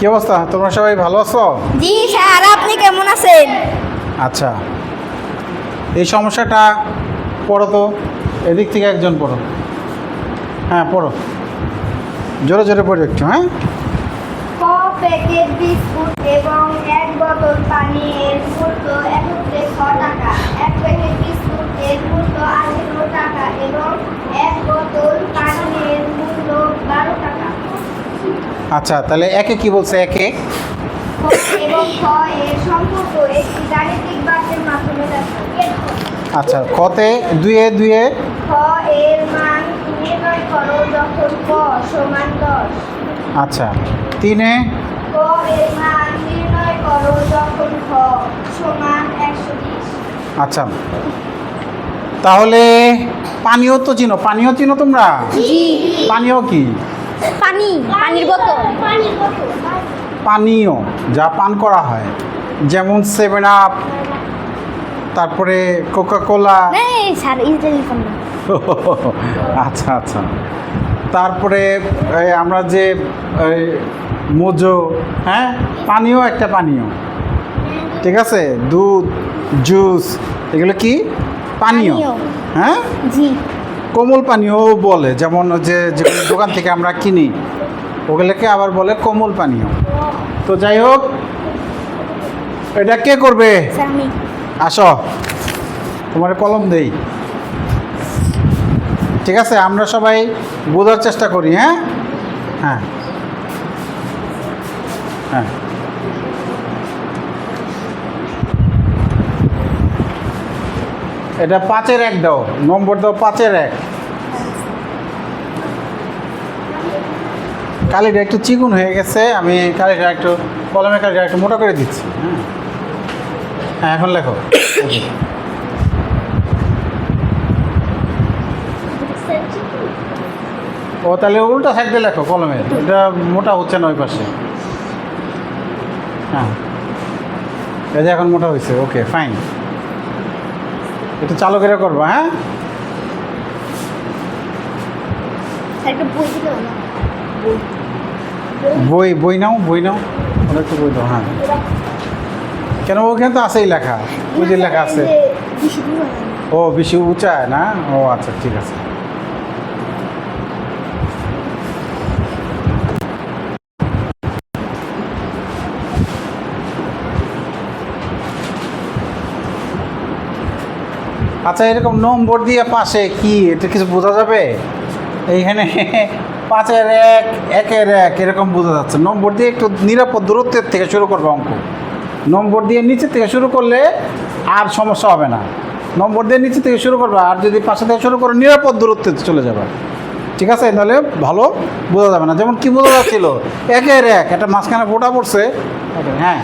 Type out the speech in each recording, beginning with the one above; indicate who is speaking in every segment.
Speaker 1: কি অবস্থা? তোমরা সবাই ভালো আছো?
Speaker 2: জি স্যার, আপনি কেমন আছেন?
Speaker 1: আচ্ছা, এই সমস্যাটা পড়ো তো, এদিক থেকে একজন পড়ো। হ্যাঁ পড়ো, জোরে জোরে পড়ো একটু। হ্যাঁ,
Speaker 2: ক প্যাকেট বিস্কুট এবং এক বোতল পানি এর মূল্য একত্রে 6 টাকা। এক প্যাকেট বিস্কুট এর মূল্য 18 টাকা এবং এক বোতল পানি এর মূল্য 12 টাকা।
Speaker 1: আচ্ছা তাহলে একে কি বলছে? একে
Speaker 2: ক এবং খ এর সম্পর্ক একটি গাণিতিক বাক্যের মাধ্যমে দেখায়।
Speaker 1: আচ্ছা, কতে দুয়ে দুয়ে
Speaker 2: খ এর মান নির্ণয় করো যখন ক সমান 10।
Speaker 1: আচ্ছা, তিনে
Speaker 2: ক এর মান নির্ণয় করো যখন খ সমান 120।
Speaker 1: আচ্ছা, তাহলে পানীয় তো চিনো? পানীয় চিনো তোমরা?
Speaker 2: জি।
Speaker 1: পানীয় কি?
Speaker 2: পানির বোতল।
Speaker 1: পানীয় যা পান করা হয়, যেমন 7 আপ, তারপরে কোকা কোলা।
Speaker 2: স্যার টেলিফোন না।
Speaker 1: আচ্ছা আচ্ছা, তারপরে আমরা যে মোজো, হ্যাঁ পানীয়, একটা পানীয়, ঠিক আছে। দুধ, জুস, এগুলো কি পানীয়?
Speaker 2: পানীয়।
Speaker 1: হ্যাঁ,
Speaker 2: জি।
Speaker 1: কোমল পানীয় বলে, যেমন যেগুলো দোকান থেকে আমরা কিনি ওগুলোকে আবার বলে কোমল পানীয়। তো যাই হোক, এটা কে করবে?
Speaker 2: স্যার আমি।
Speaker 1: আসো, তোমার কলম দেই, ঠিক আছে। আমরা সবাই বোঝার চেষ্টা করি। হ্যাঁ হ্যাঁ হ্যাঁ, এটা 5-এর 1 দাও, নম্বর দাও 5-এর 1। কালিটা একটু চিকুন হয়ে গেছে, আমি কালিটা একটু, কলমের কালিটা একটু মোটা করে দিচ্ছি। হ্যাঁ হ্যাঁ, এখন লেখো। ও তাহলে উল্টা সাইড দিয়ে লেখো কলমে, এটা মোটা হচ্ছে না ওই পাশে। হ্যাঁ, এই যে এখন মোটা হয়েছে। ওকে ফাইন, একটু চালু করে করবা। হ্যাঁ,
Speaker 2: স্যার একটা বই দিলে না।
Speaker 1: বই বই নাও, বই নাও, ওরা একটু বই দাও। হ্যাঁ, কেন ওখানে তো আছেই লেখা, ওই যে লেখা আছে। ও বেশি উঁচায় না? ও আচ্ছা ঠিক আছে। আচ্ছা, এরকম নম্বর দিয়ে পাশে কি এটা কিছু বোঝা যাবে? এইখানে 5-এর 1, 1-এর 1 এরকম বোঝা যাচ্ছে। নম্বর দিয়ে একটু নিরাপদ দূরত্বের থেকে শুরু করবো অঙ্ক। নম্বর দিয়ে নিচে থেকে শুরু করলে আর সমস্যা হবে না। নম্বর দিয়ে নিচে থেকে শুরু করবে, আর যদি পাশে থেকে শুরু করে নিরাপদ দূরত্বে চলে যাবে, ঠিক আছে। নাহলে ভালো বোঝা যাবে না। যেমন কি বোঝা যাচ্ছিল, 1-এর 1, এটা মাঝখানে ফোটা পড়ছে। হ্যাঁ,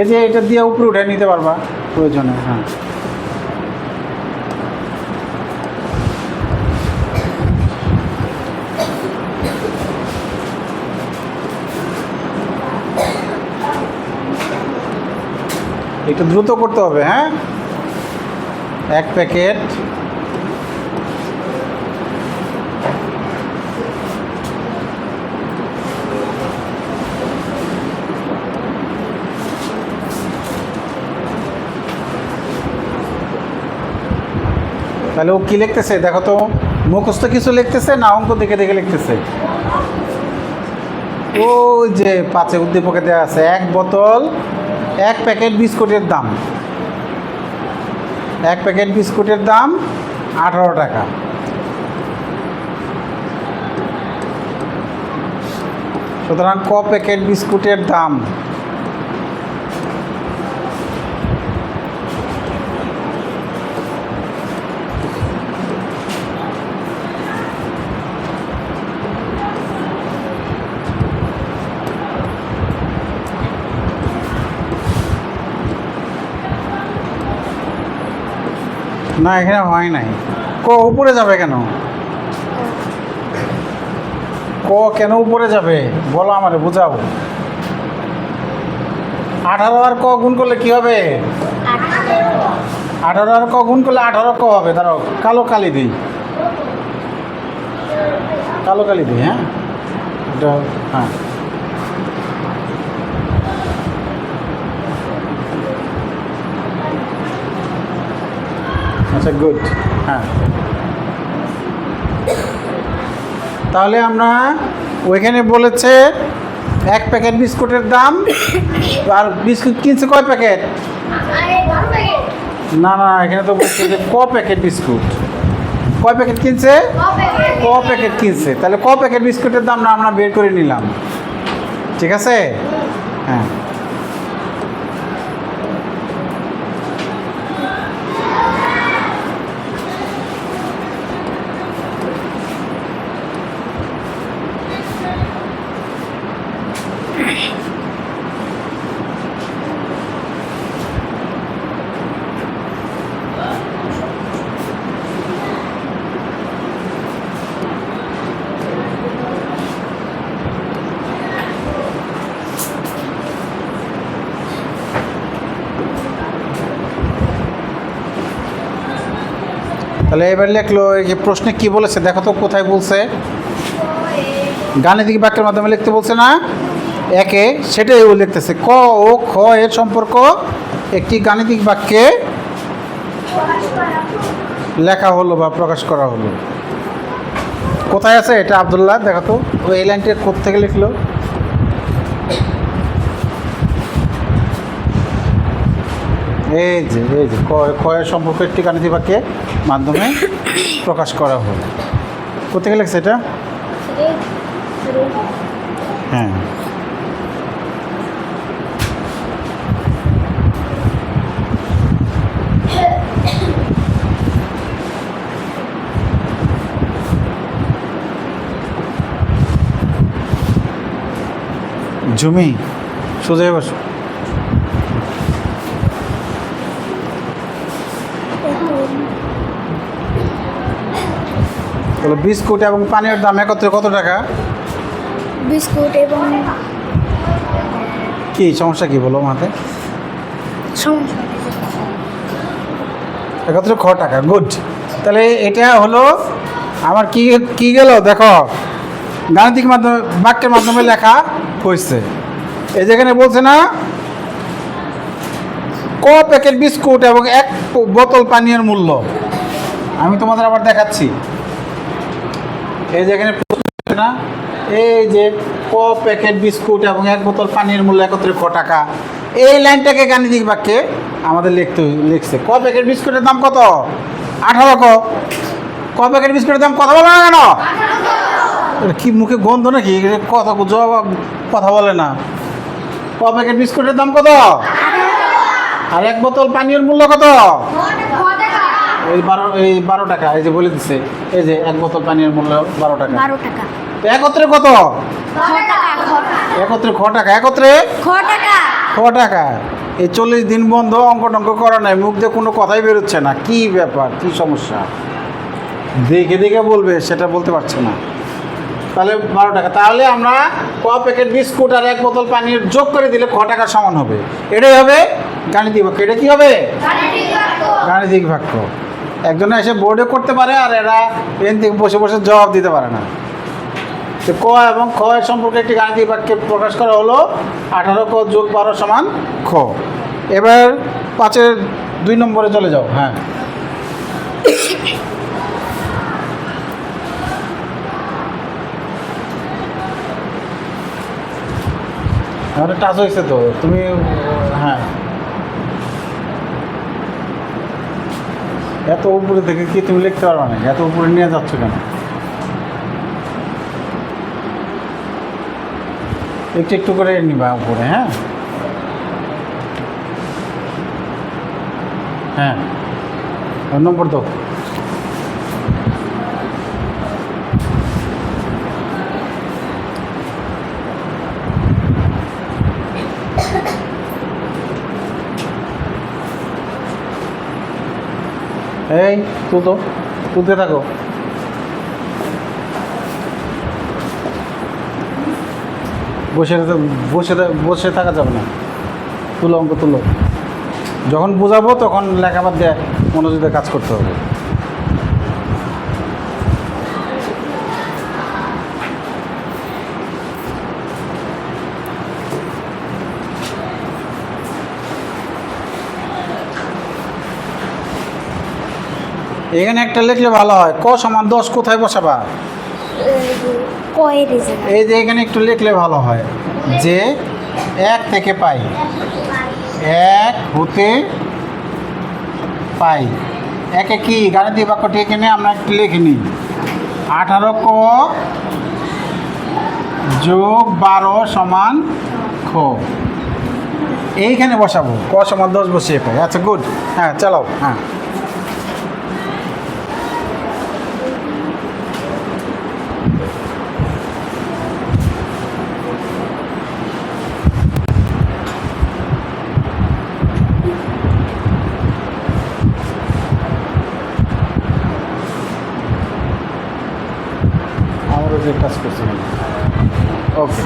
Speaker 1: এই যে এটা দিয়ে উপরে উঠে নিতে পারবা প্রয়োজনে। হ্যাঁ, একটু দ্রুত করতে হবে। হ্যাঁ, 1 প্যাকেট তাহলে ও কি লিখতেছে দেখো তো, মুখস্থ কিছু লিখতেছে না অঙ্ক দেখে দেখে লিখতেছে? ওই যে 5-এ উদ্দীপকে দেওয়া আছে 1 বোতল, 1 প্যাকেট বিস্কুটের দাম, 1 প্যাকেট বিস্কুটের দাম 18 টাকা। সুতরাং ক প্যাকেট বিস্কুটের দাম? না, এখানে হয় নাই। ক উপরে যাবে কেন? ক কেন উপরে যাবে বলো আমারে, বোঝাও। 18 আর ক গুণ করলে কি হবে? 18 আর ক গুণ করলে 18 ক হবে। দাঁড়াও, কালো কালি দিই, কালো কালি দিই। হ্যাঁ, এটা হ্যাঁ আচ্ছা গুড। হ্যাঁ, তাহলে আমরা ওইখানে বলেছে এক প্যাকেট বিস্কুটের দাম, আর বিস্কুট কিনছে কয় প্যাকেট? না না, এখানে তো বলছে যে ক প্যাকেট বিস্কুট, কয় প্যাকেট কিনছে? ক প্যাকেট কিনছে, তাহলে ক প্যাকেট বিস্কুটের দাম না আমরা বের করে নিলাম। ঠিক আছে? হ্যাঁ, তাহলে এবার লিখলো, এই যে প্রশ্নে কি বলেছে দেখো তো, কোথায় বলছে? গাণিতিক বাক্যের মাধ্যমে লিখতে বলছে না একে, সেটাই ও লিখতেছে। ক ও খ এর সম্পর্ক একটি গাণিতিক বাক্যে লেখা হলো বা প্রকাশ করা হলো। কোথায় আছে এটা আব্দুল্লাহ? দেখো তো ও এই লাইনটা কোত্থেকে লিখলো? এই যে ক এর সম্পর্ক একটি গাণিতিক বাক্যে মাধ্যমে প্রকাশ করা হলো। কোথেকে লিখছে এটা? হ্যাঁ, জমি সোজা বসো। তাহলে বিস্কুট এবং পানীয়ের দাম একত্রে কত টাকা?
Speaker 2: বিস্কুট এবং
Speaker 1: কি সমস্যা কি বলো মাতে? একত্রে খ টাকা। গুড। তাহলে এটা হলো আমার কি কি গেল দেখো, গাণিতিক মাধ্যমে বাক্যের মাধ্যমে লেখা হয়েছে। এই যেখানে বলছে না ক প্যাকেট বিস্কুট এবং এক বোতল পানীয়ের মূল্য, আমি তোমাদের আবার দেখাচ্ছি। এই যেখানে না এই যে ক প্যাকেট বিস্কুট এবং এক বোতল পানির মূল্য একত্রে ক টাকা, এই লাইনটাকে গাণিতিক বাক্যে আমাদের লিখছে। ক প্যাকেট বিস্কুটের দাম কত? 18 ক। ক প্যাকেট বিস্কুটের দাম কথা বলে না কেন? এটা কি মুখে গন্ধ নাকি? কথা জবাব কথা বলে না। ক প্যাকেট বিস্কুটের দাম কত? আর এক বোতল পানীয়ের মূল্য কত? এই 12 টাকা। এই যে বলে দিচ্ছে, এই যে এক বোতল পানীয়ের মূল্য 12 টাকা।
Speaker 2: 12 টাকা।
Speaker 1: তো একত্রে কত? একত্রে খ টাকা। একত্রে খ টাকা। এই 40 দিন বন্ধ, অঙ্ক টঙ্ক করা নাই, মুখ দিয়ে কোনো কথাই বেরোচ্ছে না। কি ব্যাপার, কি সমস্যা? দেখে দেখে বলবে, সেটা বলতে পারছে না। তাহলে 12 টাকা। তাহলে আমরা ক প্যাকেট বিস্কুট আর এক বোতল পানির যোগ করে দিলে খ টাকা সমান হবে। এটাই হবে গাণিতিক বাক্য। এটা কি হবে? গাণিতিক বাক্য। একজনে এসে বোর্ডে করতে পারে, আর এরা এখান থেকে বসে বসে জবাব দিতে পারে না। তো ক এবং খ এর সম্পর্কে একটি গাণিতিক বাক্যে প্রকাশ করা হলো 18 ক যোগ 12 সমান খ। এবার 5-এর 2 নম্বরে চলে যাও। হ্যাঁ, আমার টাচ হয়েছে তো তুমি। হ্যাঁ, এত উপরে থেকে কি তুমি লিখতে পারবে না? এত উপরে নিয়ে যাচ্ছ কেন? একটু একটু করে নিবা উপরে। হ্যাঁ হ্যাঁ, নম্বর দাও। এই তুলতে থাকো। বসে থাকা যাবে না। তুলো, অঙ্ক তুলো। যখন বোঝাবো তখন লেখাবার দিয়ে মনোযোগ দিয়ে কাজ করতে হবে। এখানে একটা লিখলে ভালো হয়, ক সমান 10 কোথায় বসাবা?
Speaker 2: কয়ের জায়গা
Speaker 1: এই যে এখানে একটু লিখলে ভালো হয়, যে 1 থেকে পাই, 1 হতে পাই। একে কি গাণিতিক বাক্যটি এখানে আমরা একটু লিখে নিই, 18 ক যোগ 12 সমান খ। এইখানে বসাবো, ক সমান 10 বসিয়ে পাই। আচ্ছা গুড, হ্যাঁ চালাও। হ্যাঁ আমারও যে কাজ করছি। ওকে,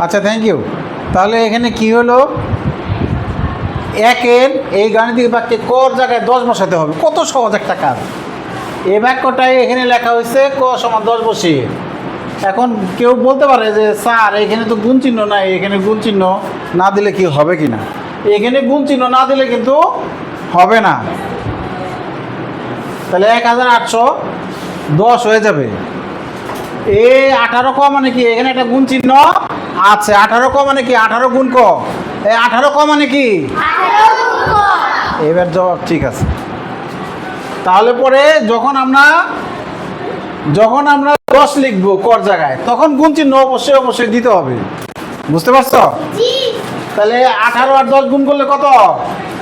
Speaker 1: আচ্ছা থ্যাংক ইউ। তাহলে এখানে কি হলো, একের এই গাণিতিক বাক্যে কর জায়গায় 10 বসাতে হবে। কত সহজ একটা কাজ। এই বাক্যটাই এখানে লেখা হয়েছে ক সমান 10 বসিয়ে। এখন কেউ বলতে পারে যে স্যার এখানে তো গুণ চিহ্ন নাই, এখানে গুণ চিহ্ন না দিলে কি হবে কি না? এখানে গুণ চিহ্ন না দিলে কিন্তু হবে না। তাহলে 1810 হয়ে যাবে। এই 18 ক মানে কি, এখানে একটা গুণ চিহ্ন আছে। 18 ক মানে কি, 18 গুণ ক। এই 18 ক মানে কি, এবার জবাব ঠিক আছে। তাহলে পরে যখন আমরা 10 লিখবো কর জায়গায়, তখন গুণ চিহ্ন অবশ্যই অবশ্যই দিতে হবে। বুঝতে পারছো? তাহলে 18 আর 10 গুণ করলে কত?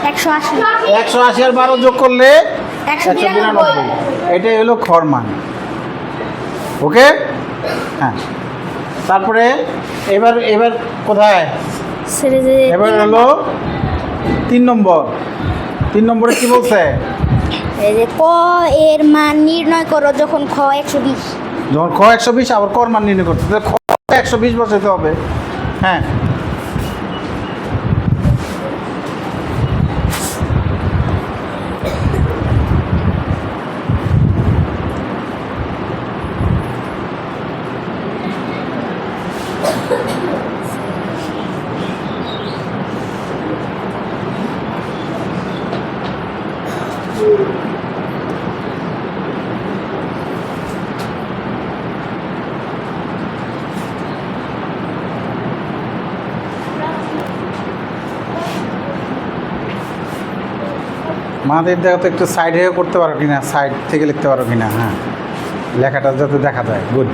Speaker 2: 180
Speaker 1: 180 আর 12 যোগ করলে 192। এটাই হলো খর মান। ওকে, হ্যাঁ। তারপরে এবার এবার কোথায়? এবার হলো 3 নম্বর। 3 নম্বরে কি বলছে?
Speaker 2: এই যে ক এর মান নির্ণয় করো যখন খ 120।
Speaker 1: যখন খ 120 আবার কর মান নির্ণয় করতে, তাহলে খ 120 বসাতে হবে। হ্যাঁ, মাদের দেখা তো একটু সাইড হয়ে করতে পারো কিনা, সাইড থেকে লিখতে পারো কিনা। হ্যাঁ, লেখাটা যাতে দেখা যায়। গুড।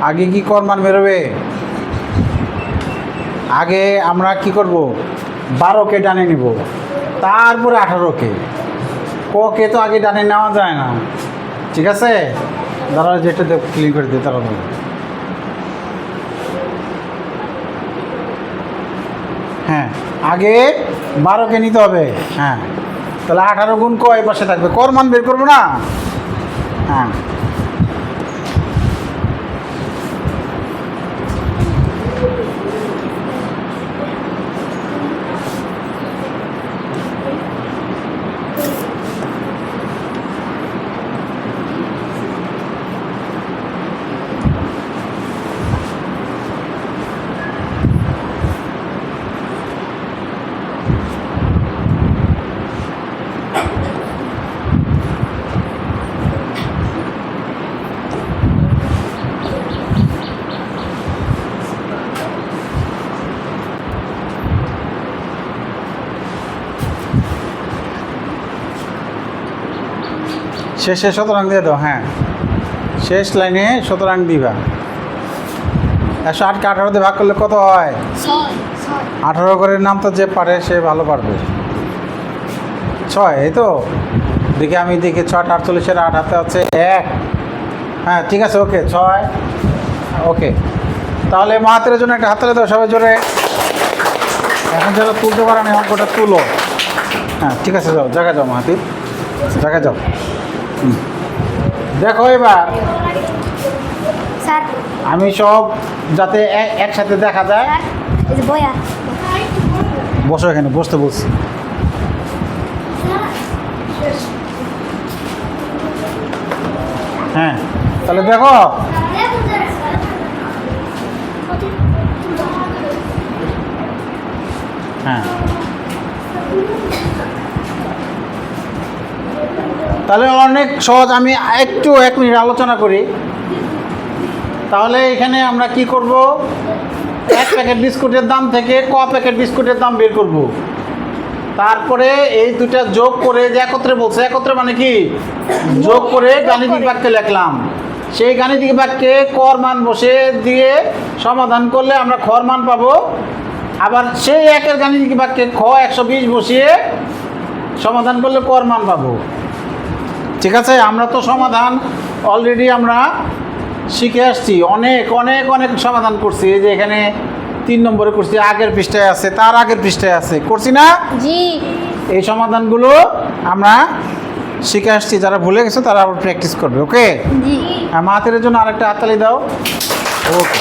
Speaker 1: আগে কি কর মান বেরোবে? আগে আমরা কি করব, 12কে ডানে নিব, তারপরে 18কে। ককে তো আগে ডানে নেওয়া যায় না, ঠিক আছে? দাঁড়া যেটা ক্লিন করে দিই তারা হ্যাঁ আগে 12কে নিতে হবে। হ্যাঁ তাহলে 18 গুণ ক এই পাশে থাকবে, কর মান বের করবো না। হ্যাঁ শেষে 17 দিয়ে দাও। হ্যাঁ শেষ লাইনে 17 দিবা। 108কে 18 দিয়ে ভাগ করলে কত হয়? 18 করে নামটা যে পারে সে ভালো পারবে। 6 এই তো দেখি আমি দেখি 6 48 8 হাতে আছে 1। হ্যাঁ ঠিক আছে ওকে 6 ওকে। তাহলে মাহাতের জন্য একটা হাততালি দাও সবাই জোরে। এখন যারা তুলতে পারে না অঙ্কটা তুলো। হ্যাঁ ঠিক আছে যাও জায়গা যাও মাহাতির জায়গা যাও। দেখো এবার
Speaker 2: স্যার
Speaker 1: আমি সব যাতে একসাথে দেখা যায়।
Speaker 2: এই যে বয়া
Speaker 1: বসো এখানে বসতে বলছি। হ্যাঁ তাহলে দেখো হ্যাঁ তাহলে অনেক সহজ। আমি একটু 1 মিনিট আলোচনা করি। তাহলে এখানে আমরা কি করব, 1 প্যাকেট বিস্কুটের দাম থেকে ক প্যাকেট বিস্কুটের দাম বের করব। তারপরে এই দুটা যোগ করে যে একত্রে বলছে, একত্রে মানে কি যোগ করে গাণিতিক বাক্যে লিখলাম। সেই গাণিতিক বাক্যে কর মান বসে দিয়ে সমাধান করলে আমরা খর মান পাবো। আবার সেই একের গাণিতিক বাক্যে খ 120 বসিয়ে সমাধান করলে কর মান পাবো। ঠিক আছে, আমরা তো সমাধান অলরেডি আমরা শিখে আসছি, অনেক অনেক অনেক সমাধান করছি। এই যে এখানে 3 নম্বরে করছি, আগের পৃষ্ঠায় আছে, তার আগের পৃষ্ঠায় আছে, করছি না?
Speaker 2: জি।
Speaker 1: এই সমাধানগুলো আমরা শিখে আসছি। যারা ভুলে গেছে তারা আবার প্র্যাকটিস করবে। ওকে,
Speaker 2: জি।
Speaker 1: মাহাতের জন্য আরেকটা হাততালি দাও। ওকে।